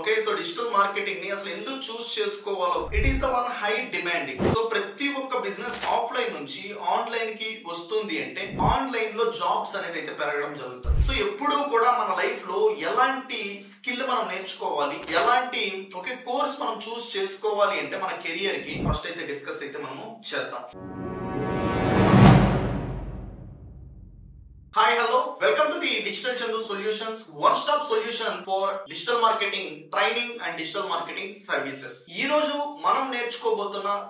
Okay so digital marketing ని అసలు ఎందుకు చూస్ చేసుకోవాలో it is the one high demanding. So ప్రతి ఒక్క బిజినెస్ ఆఫ్లైన్ నుంచి ఆన్లైన్ కి వస్తుంది అంటే ఆన్లైన్ లో జాబ్స్ అనేది అయితే పెరగడం జరుగుతుంది. సో ఎప్పుడూ కూడా మన లైఫ్ లో ఎలాంటి స్కిల్ మనం నేర్చుకోవాలి, ఎలాంటి ఒకే కోర్స్ మనం చూస్ చేసుకోవాలి అంటే మన కెరియర్ కి ఫస్ట్ అయితే డిస్కస్ అయితే మనము చేద్దాం. Hi, hello. Welcome to the Digital Chandu Solutions, one-stop solution for digital marketing training and digital marketing services. ఈ రోజు మనం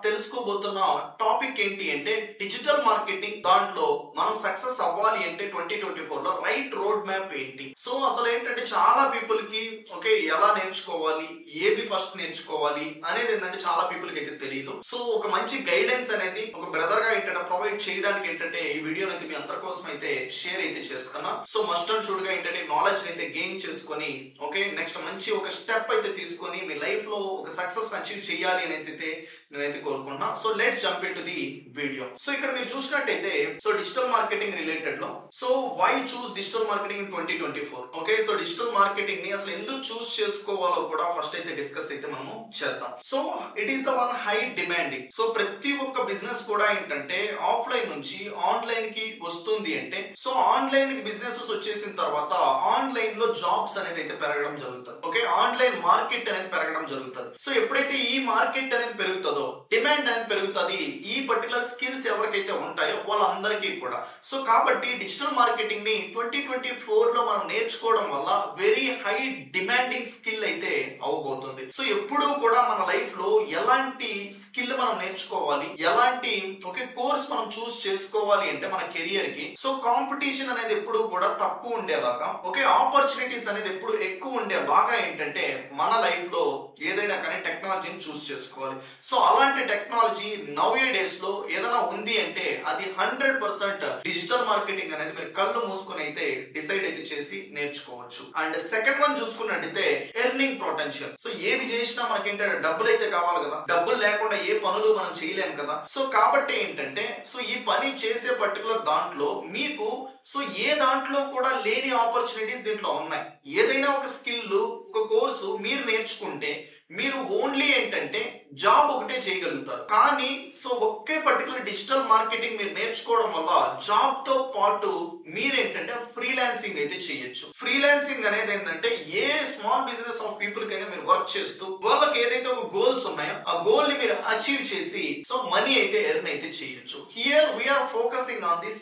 తెలుసుకోబోతున్న టాపిక్ ఏంటి అంటే డిజిటల్ మార్కెటింగ్. దాంట్లో మనం సక్సెస్ అవ్వాలి అంటే 2024 లో రైట్ రోడ్ మ్యాప్ ఏంటి. సో అసలు ఏంటంటే చాలా పీపుల్ కి ఓకే ఎలా నేర్చుకోవాలి, ఏది ఫస్ట్ నేర్చుకోవాలి అనేది ఏంటంటే చాలా పీపుల్ కి అయితే తెలియదు. సో ఒక మంచి గైడెన్స్ అనేది ఒక బ్రదర్ గా ఏంటంటే ప్రొవైడ్ చేయడానికి ఏంటంటే ఈ వీడియో అయితే మీ అందరి కోసం అయితే షేర్ అయితే చేస్తున్నా. సో మస్ట్ అండ్ షుడ్ గా ఏంటంటే నాలెడ్జ్ అయితే గెయిన్ చేసుకొని ఓకే నెక్స్ట్ మంచి ఒక స్టెప్ అయితే తీసుకొని మీ లైఫ్ లో ఒక సక్సెస్ అచీవ్ చేయాలి అనేసి అయితే నేనైతే కోరుకుంటున్నా. So let's jump into the video. So ఇక్కడ మీరు చూసినట్టయితే సో డిజిటల్ మార్కెటింగ్ రిలేటెడ్ లో so why choose digital marketing in 2024. Okay so digital marketing ని అసలు ఎందుకు చూస్ చేసుకోవాలో కూడా ఫస్ట్ అయితే డిస్కస్ అయితే మనము చేద్దాం. So it is the one high demanding. So ప్రతి ఒక్క బిజినెస్ కూడా ఏంటంటే ఆఫ్లైన్ నుంచి ఆన్లైన్ కి వస్తుంది అంటే సో ఆన్లైన్ బిజినెసెస్ వచ్చేసిన తర్వాత ఆన్లైన్ లో జాబ్స్ అనేది అయితే పెరగడం జరుగుతుంది. ఓకే ఆన్లైన్ మార్కెట్ అనేది పెరగడం జరుగుతుంది. సో ఎప్పుడైతే ఈ మార్కెట్ అనేది పెరుగుతుందో డిమాండ్ అనేది పెరుగుతుంది. ఈ పర్టికులర్ స్కిల్స్ ఎవరికైతే ఉంటాయో వాళ్ళందరికీ కూడా. సో కాబట్టి డిజిటల్ మార్కెటింగ్ ని 2024 లో మనం నేర్చుకోవడం వల్ల వెరీ హై డిమాండింగ్ స్కిల్ అయితే అవబోతుంది. సో ఎప్పుడూ కూడా మన లైఫ్ లో ఎలాంటి స్కిల్ మనం నేర్చుకోవాలి, ఎలాంటి ఒక కోర్స్ మనం చూస్ చేసుకోవాలి అంటే మన కెరియర్ కి సో కాంపిటీషన్ అనేది ఎప్పుడు కూడా తక్కువ ఉండేలాగా ఓకే ఆపర్చునిటీస్ అనేది ఎప్పుడు ఎక్కువ ఉండేలాగా ఏంటంటే మన లైఫ్ లో ఏదైనా కానీ టెక్నాలజీని చూస్ చేసుకోవాలి. సో అలాంటి టెక్నాలజీ నౌ ఏ డేస్ లో ఏదైనా ఉంది అంటే అది 100% డిజిటల్ మార్కెటింగ్ అనేది మీరు కళ్ళు మూసుకొని అయితే డిసైడ్ అయితే చేసి నేర్చుకోవచ్చు. అండ్ సెకండ్ వన్ చూసుకున్నట్టయితే ఎర్నింగ్ పొటెన్షియల్. సో ఏది చేసినా మనకి ఏంటంటే డబ్బులు అయితే కావాలి కదా, డబ్బులు లేకుండా ఏ పనులు మనం చేయలేము కదా. సో కాబట్టి ఏంటంటే సో ఈ పని చేసే పర్టికులర్ దాంట్లో మీకు సో ఏ దాంట్లో కూడా లేని ఆపర్చునిటీస్ దీంట్లో ఉన్నాయి. ఏదైనా ఒక స్కిల్ ఒక కోర్సు మీరు నేర్చుకుంటే మీరు ఓన్లీ ఏంటంటే జాబ్ ఒకటే చేయగలుగుతారు. కానీ సో ఒకే పర్టికులర్ డిజిటల్ మార్కెటింగ్ మీరు నేర్చుకోవడం వల్ల జాబ్ తో పాటు మీరేంటంటే ఫ్రీలాన్సింగ్ అయితే చేయొచ్చు. ఫ్రీలాన్సింగ్ అనేది ఏంటంటే a small business of people కైనా మీరు వర్క్ చేస్తూ వాళ్ళకి ఏదైతే ఒక గోల్స్ ఉన్నాయో ఆ గోల్ ని మీరు అచీవ్ చేసి సో మనీ అయితే ఎర్న్ అయితే చేయొచ్చు. Here we're focusing on the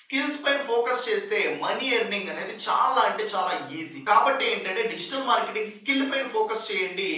skills పైన ఫోకస్ చేస్తే మనీ ఎర్నింగ్ అనేది చాలా అంటే చాలా ఈజీ. కాబట్టి ఏంటంటే డిజిటల్ మార్కెటింగ్ స్కిల్ పైన ఫోకస్ చేయండి.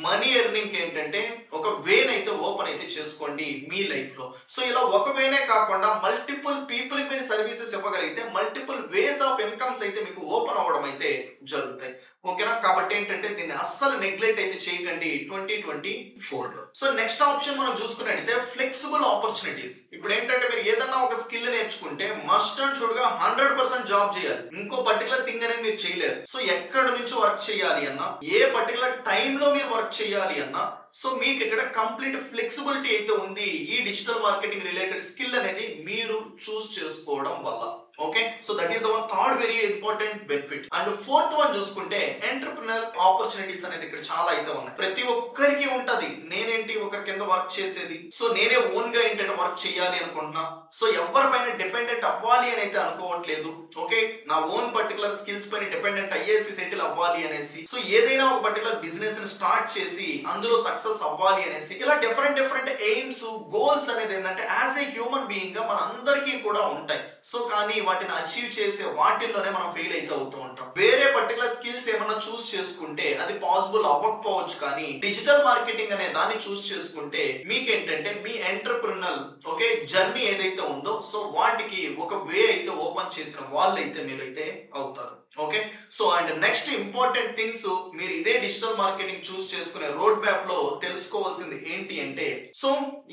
మనీ ఎర్నింగ్ ఏంటంటే ఒక వేన్ అయితే ఓపెన్ అయితే చేసుకోండి మీ లైఫ్ లో. సో ఇలా ఒక వేనే కాకుండా మల్టిపుల్ పీపుల్ మీరు సర్వీసెస్ ఇవ్వగలిగితే మల్టిపుల్ వేస్ ఆఫ్ ఇన్కమ్స్ అయితే మీకు ఓపెన్ అవ్వడం అయితే జరుగుతాయి. ఓకేనా. కాబట్టి ఏంటంటే దీన్ని అస్సలు నెగ్లెక్ట్ అయితే చేయకండి 2024 లో. సో నెక్స్ట్ ఆప్షన్ మనం చూసుకున్నట్టయితే ఫ్లెక్సిబుల్ ఆపర్చునిటీస్. ఇప్పుడు ఏంటంటే మీరు ఏదన్నా ఒక స్కిల్ నేర్చుకుంటే మస్ట్ అండ్ షుడ్ గా 100% జాబ్ చేయాలి. ఇంకో పర్టికులర్ థింగ్ అనేది మీరు చేయలేరు. సో ఎక్కడి నుంచి వర్క్ చేయాలి అన్నా, ఏ పర్టికులర్ టైమ్ లో మీరు వర్క్ చేయాలి అన్నా సో మీకు ఇక్కడ కంప్లీట్ ఫ్లెక్సిబిలిటీ అయితే ఉంది ఈ డిజిటల్ మార్కెటింగ్ రిలేటెడ్ స్కిల్ అనేది మీరు చూస్ చేసుకోవడం వల్ల. Okay so that is the one third very important benefit. And fourth one చూసుకుంటే ఎంటర్ప్రెన్యూర్ ఆపర్చునిటీస్ అనేది ఇక్కడ చాలా అయితే ఉన్నాయి. ప్రతి ఒక్కరికి ఉంటది నేనేంటి ఒకరి కింద వర్క్ చేసేది, సో నేనే ఓన్ గా ఏంటంటే వర్క్ చేయాలి అనుకుంటున్నా. సో ఎవరిపైన డిపెండెంట్ అవ్వాలి అని అయితే అనుకోవట్లేదు. ఓకే నా ఓన్ పర్టికులర్ స్కిల్స్ పైన డిపెండెంట్ అయ్యేసి సెటిల్ అవ్వాలి అనేసి సో ఏదైనా ఒక పర్టికులర్ బిజినెస్ ని స్టార్ట్ చేసి అందులో సక్సెస్ అవ్వాలి అనేసి ఇలా డిఫరెంట్ ఎయిమ్స్ గోల్స్ అనేది ఏంటంటే యాజ్ ఏ హ్యూమన్ బీయింగ్ గా మన అందరికీ కూడా ఉంటాయి. సో కానీ వాటిని అచీవ్ చేసే వాటిల్లోనే మనం ఫెయిల్ అయితే అవుతూ ఉంటాం. వేరే పర్టికులర్ స్కిల్స్ ఏమన్నా చూస్ చేసుకుంటే అది పాసిబుల్ అవ్వకపోవచ్చు. కానీ డిజిటల్ మార్కెటింగ్ అనే దాన్ని చూస్ చేసుకుంటే మీకేంటంటే మీ ఎంటర్ప్రెన్యూర్ ఓకే జర్నీ ఏదైతే ఉందో సో వాటికి ఒక వే అయితే ఓపెన్ చేసిన వాళ్ళు అయితే మీరైతే అవుతారు. Okay so and next important things మీరు ఇదే డిజిటల్ మార్కెటింగ్ చూస్ చేసుకునే రోడ్ మ్యాప్ లో తెలుసుకోవాల్సింది ఏంటి అంటే సో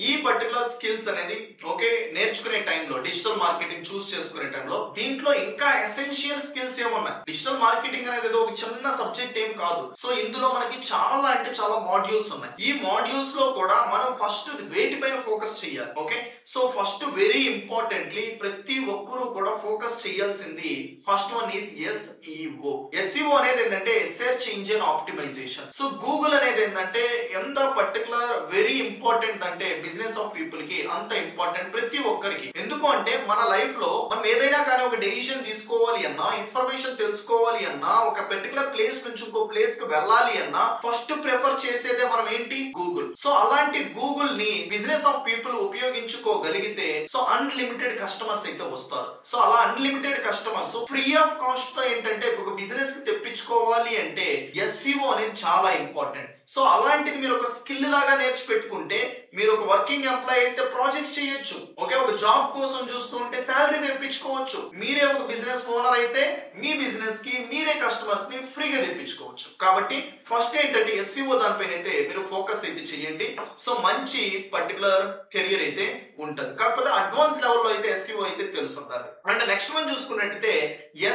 ఈ పర్టికులర్ స్కిల్స్ అనేది ఓకే నేర్చుకునే టైంలో డిజిటల్ మార్కెటింగ్ చూస్ చేసుకునే టైంలో దీంట్లో ఇంకా ఎసెన్షియల్ స్కిల్స్ ఏమున్నాయి. డిజిటల్ మార్కెటింగ్ అనేది ఒక చిన్న సబ్జెక్ట్ ఏం కాదు. సో ఇందులో మనకి చాలా అంటే చాలా మాడ్యూల్స్ ఉన్నాయి. ఈ మాడ్యూల్స్ లో కూడా మనం ఫస్ట్ వేటిపైన ఫోకస్ చేయాలి. Okay so first very importantly ప్రతి ఒక్కరూ కూడా ఫోకస్ చేయాల్సింది first one is SEO. SEO అనేది ఏంటంటే search engine optimisation. So Google అనేది ఏంటంటే ఎంత పర్టికులర్ వెరీ ఇంపార్టెంట్ అంటే బిజినెస్ ఆఫ్ పీపుల్ కి అంత ఇంపార్టెంట్ ప్రతి ఒక్కరికి. ఎందుకు అంటే మన లైఫ్ లో మనం ఏదైనా కానీ ఒక డెసిషన్ తీసుకోవాలి అన్నా, ఇన్ఫర్మేషన్ తెలుసుకోవాలి అన్నా, ఒక పర్టికులర్ ప్లేస్ నుంచి ఇంకో ప్లేస్ కి వెళ్ళాలి అన్నా ఫస్ట్ ప్రిఫర్ చేసేదే మనం ఏంటి? గూగుల్. సో అలాంటి గూగుల్ ని బిజినెస్ ఆఫ్ పీపుల్ ఉపయోగించుకోగలిగితే సో అన్లిమిటెడ్ కస్టమర్స్ అయితే వస్తారు. సో అలా unlimited customers free of cost తో ఏంటంటే ఒక బిజినెస్ కి తెప్పించుకోవాలి అంటే SEO అనేది చాలా ఇంపార్టెంట్. సో అలాంటిది మీరు ఒక స్కిల్ లాగా నేర్చి పెట్టుకుంటే మీరు ఒక వర్కింగ్ ఎంప్లాయ్ అయితే ప్రాజెక్ట్స్ చేయొచ్చు. ఓకే, ఒక జాబ్ కోసం చూస్తుంటే శాలరీ తెప్పించుకోవచ్చు. మీరే ఒక బిజినెస్ ఓనర్ అయితే మీ బిజినెస్ కి మీరే కస్టమర్స్ ని ఫ్రీగా తెప్పించుకోవచ్చు. కాబట్టి ఫస్ట్ ఏంటంటే SEO దానిపైన అయితే మీరు ఫోకస్ అయితే చేయండి. సో మంచి పర్టికులర్ కెరియర్ అయితే ఉంటుంది. కాకపోతే అడ్వాన్స్ లెవెల్లో అయితే SEO అయితే తెలుసుంటారు. అండ్ నెక్స్ట్ వన్ చూసుకున్నట్టయితే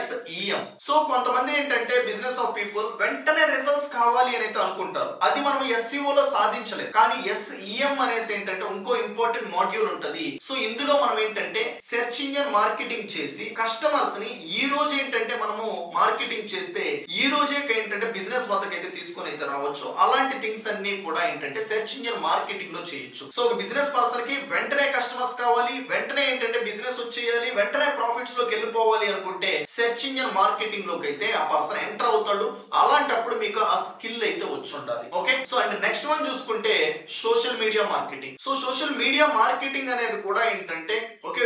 SEM. సో కొంతమంది ఏంటంటే బిజినెస్ ఆఫ్ పీపుల్ వెంటనే రిజల్ట్స్ కావాలి అని అయితే అనుకుంటారు. అది మనం SEO లో సాధించలేదు. కానీ SEM అనేసి ఏంటంటే ఇంకో ఇంపార్టెంట్ మాడ్యూల్ ఉంటది. సో ఇందులో మనం ఏంటంటే సెర్చ్ ఇంజిన్ మార్కెటింగ్ చేసి కస్టమర్స్ ని ఈ రోజు ఏంటంటే మనము మార్కెటింగ్ చేస్తే ఈ రోజే ఏంటంటే బిజినెస్ వద్దకైతే తీసుకొని అయితే రావచ్చు. అలాంటి థింగ్స్ అన్ని కూడా ఏంటంటే సెర్చ్ ఇంజిన్ మార్కెటింగ్ లో చేయొచ్చు. సో ఒక బిజినెస్ పర్సన్ కి వెంటనే కస్టమర్స్ కావాలి, వెంటనే ఏంటంటే బిజినెస్ వచ్చేయాలి, వెంటనే ప్రాఫిట్స్ లోకి వెళ్ళిపోవాలి అనుకుంటే సెర్చ్ ఇంజిన్ మార్కెటింగ్ లోకి అయితే ఆ పర్సన్ ఎంటర్ అవుతాడు. అలాంటప్పుడు మీకు ఆ స్కిల్ అయితే వచ్చి ఉండాలి. Okay, so and next one చూసుకుంటే social media marketing. So social media marketing అనేది కూడా ఏంటంటే ఓకే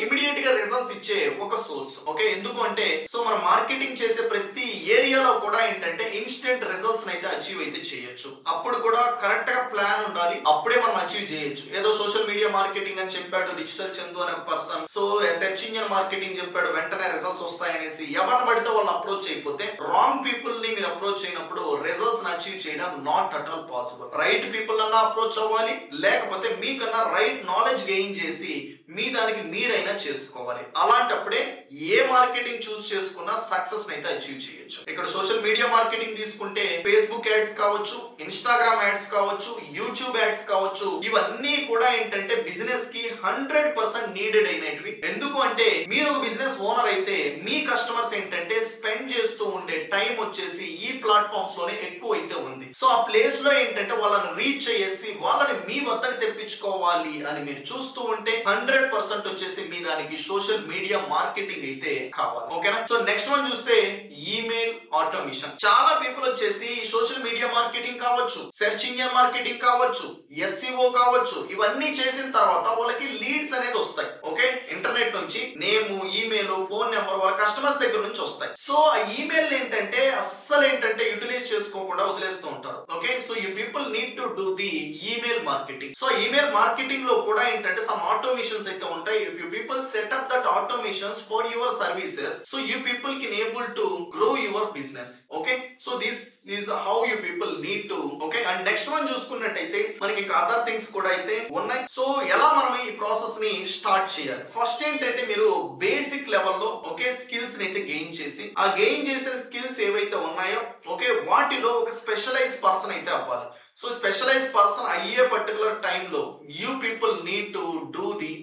ఇమిడియట్ గా రిజల్ట్స్ ఇచ్చే ఒక సోర్స్. ఓకే, ఎందుకు అంటే సో మనం మార్కెటింగ్ చేసే ప్రతి ఏరియాలో కూడా ఏంటంటే ఇన్స్టెంట్ రిజల్ట్స్ అయితే అచీవ్ అయితే చేయొచ్చు. అప్పుడు కూడా కరెక్ట్ గా ప్లాన్ ఉండాలి, అప్పుడే మనం అచీవ్ చేయొచ్చు. ఏదో సోషల్ మీడియా మార్కెటింగ్ అని చెప్పాడు డిజిటల్ చందు అనే person, so search engine marketing చెప్పాడు వెంటనే రిజల్ట్స్ వస్తాయనేసి ఎవరిని పడితే వాళ్ళు అప్రోచ్ అయిపోతే రాంగ్ పీపుల్ ని మీరు అప్రోచ్ అయినప్పుడు రిజల్ట్స్ అచీవ్ చేయడం not at all possible. Right people అన్నా అప్రోచ్ అవ్వాలి, లేకపోతే మీకన్నా రైట్ నాలెడ్జ్ గెయిన్ చేసి మీ దానికి మీరైనా చేసుకోవాలి. అలాంటప్పుడే ఏ మార్కెటింగ్ చూస్ చేసుకున్నా సక్సెస్ అయితే అచీవ్ చేయొచ్చు. ఇక్కడ సోషల్ మీడియా మార్కెటింగ్ తీసుకుంటే ఫేస్బుక్ యాడ్స్ కావచ్చు, ఇన్స్టాగ్రామ్ యాడ్స్ కావచ్చు, యూట్యూబ్ యాడ్స్ కావచ్చు, ఇవన్నీ కూడా ఏంటంటే బిజినెస్ కి 100% నీడెడ్ అయినవి. ఎందుకు అంటే మీరు ఒక బిజినెస్ ఓనర్ అయితే మీ కస్టమర్స్ ఏంటంటే స్పెండ్ చేస్తూ ఉండే టైం వచ్చేసి ఈ ప్లాట్ఫామ్స్ లోనే ఎక్కువ అయితే ఉంది. సో ఆ ప్లేస్ లో ఏంటంటే వాళ్ళని రీచ్ చేసి వాళ్ళని మీ వద్దకు తెప్పించుకోవాలి అని మీరు చూస్తూ ఉంటే 100% వచ్చేసి మీ దానికి సోషల్ మీడియా మార్కెటింగ్ అయితే కావాలి. ఓకేనా? సో నెక్స్ట్ వన్ చూస్తే ఈమెయిల్ ఆటోమేషన్. చాలా పీపుల్ వచ్చేసి సోషల్ మీడియా మార్కెటింగ్ కావచ్చు, సెర్చ్ ఇంజిన్ మార్కెటింగ్ కావచ్చు, SEO కావచ్చు, ఇవన్నీ చేసిన తర్వాత వాళ్ళకి లీడ్స్ అనేది వస్తాయి. ఓకే, ఇంటర్నెట్ నుంచి నేమ్, ఈమెయిల్, ఫోన్ నెంబర్ వాళ్ళ కస్టమర్స్ దగ్గర నుంచి వస్తాయి. సో ఆ ఈమెయిల్ ఏంటంటే అస్సలు ఏంటంటే యూటిలైజ్ చేసుకోకుండా వదిలేస్తూ ఉంటారు. Okay, so you people need to do the email marketing. So email marketing లో కూడా ఏంటంటే సమ్ ఆటోమేషన్స్ అయితే ఉంటాయి. If you people set up that automations for your services, so you people can able to grow your business. Okay, so this is how you people need to. Okay, and next one చూసుకున్నట్టయితే మనకి ఇంకా other things కూడా అయితే ఉన్నాయి. So ఎలా మనం ఈ process ని స్టార్ట్ చేయాలి? ఫస్ట్ ఏంటంటే మీరు బేసిక్ లెవెల్లో ఓకే స్కిల్స్ ని అయితే గెయిన్ చేసి ఆ గెయిన్ చేసిన స్కిల్స్ ఏవైతే ఉన్నాయో ఓకే వాటిలో ఒక స్పెషలైజ్ పర్సన్ అయితే అవ్వాలి. సో స్పెషలైజ్ పర్సన్ అయ్యే పర్టికులర్ టైంలో you people need to do the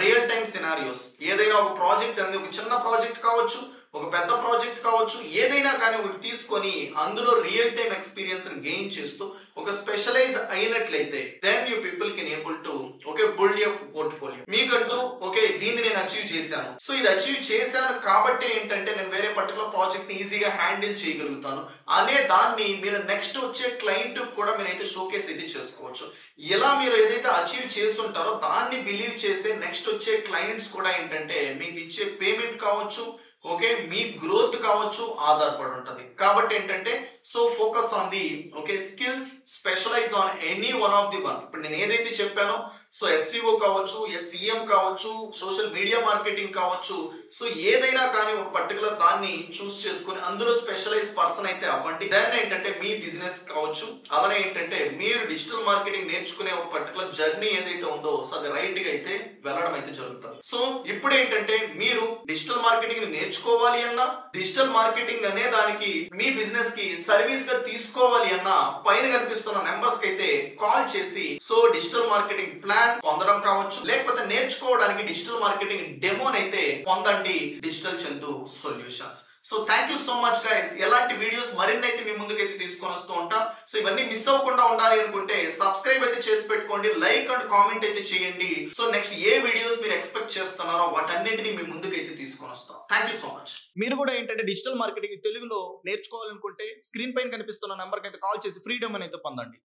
real time scenarios. ఏదైనా ఒక ప్రాజెక్ట్ అనేది ఒక చిన్న ప్రాజెక్ట్ కావచ్చు, ఒక పెద్ద ప్రాజెక్ట్ కావచ్చు, ఏదైనా కానీ ఒకటి తీసుకొని అందులో రియల్ టైమ్ ఎక్స్పీరియన్స్ గెయిన్ చేస్తూ ఒక స్పెషలైజ్ అయినట్లయితే then you people can able to okay build your portfolio. మీకంటూ ఓకే దీన్ని నేను అచీవ్ చేశాను, సో ఇది అచీవ్ చేశాను కాబట్టి ఏంటంటే నేను వేరే పర్టికులర్ ప్రాజెక్ట్ ని ఈజీగా హ్యాండిల్ చేయగలుగుతాను అనే దాన్ని మీరు నెక్స్ట్ వచ్చే క్లయింట్ కూడా మీరైతే షోకేస్ అయితే చేసుకోవచ్చు. ఇలా మీరు ఏదైతే అచీవ్ చేస్తుంటారో దాన్ని బిలీవ్ చేసే నెక్స్ట్ వచ్చే క్లయింట్స్ కూడా ఏంటంటే మీకు ఇచ్చే పేమెంట్ కావచ్చు, ఓకే మీ గ్రోత్ కావచ్చు ఆధారపడి ఉంటుంది. కాబట్టి ఏంటంటే so focus on the okay skills, specialise on any one of the one. ఇప్పుడు నేను ఏదైతే చెప్పానో సో SEO కావచ్చు, SEM కావచ్చు, సోషల్ మీడియా మార్కెటింగ్ కావచ్చు, సో ఏదైనా కానీ ఒక పర్టికులర్ దాన్ని చూస్ చేసుకుని అందులో స్పెషలైజ్ పర్సన్ అయితే అవ్వండి. దాన్ని ఏంటంటే మీ బిజినెస్ కావచ్చు, అలానే ఏంటంటే మీరు డిజిటల్ మార్కెటింగ్ నేర్చుకునే ఒక పర్టికులర్ జర్నీ ఏదైతే ఉందో సో అది రైట్ గా అయితే వెళ్ళడం అయితే జరుగుతుంది. సో ఇప్పుడు ఏంటంటే మీరు డిజిటల్ మార్కెటింగ్ నేర్చుకోవాలి అన్నా, డిజిటల్ మార్కెటింగ్ అనే దానికి మీ బిజినెస్ కి సర్వీస్ గా తీసుకోవాలి అన్నా పైన కనిపిస్తున్న నెంబర్స్ కి అయితే కాల్ చేసి సో డిజిటల్ మార్కెటింగ్ ప్లాన్ పొందడం కావచ్చు, లేకపోతే నేర్చుకోవడానికి డిజిటల్ మార్కెటింగ్ డెమోన్ అయితే పొందండి digital Chandu solutions. So thank you so much guys. ఎలాంటి వీడియోస్ మరిన్ని అయితే మీ ముందుకైతే తీసుకొని వస్తూ ఉంటాం. సో ఇవన్నీ మిస్ అవ్వకుండా ఉండాలి అనుకుంటే సబ్స్క్రైబ్ అయితే చేసి పెట్టుకోండి, లైక్ అండ్ కామెంట్ అయితే చేయండి. సో నెక్స్ట్ ఏ వీడియోస్ మీరు ఎక్స్పెక్ట్ చేస్తున్నారో వాటన్నింటినీ మీ ముందుకైతే తీసుకొని వస్తాం. Thank you so much. మీరు కూడా ఏంటంటే డిజిటల్ మార్కెటింగ్ తెలుగులో నేర్చుకోవాలనుకుంటే స్క్రీన్ పైన కనిపిస్తున్న నెంబర్కి అయితే కాల్ చేసి ఫ్రీడమ్ అయితే పొందండి.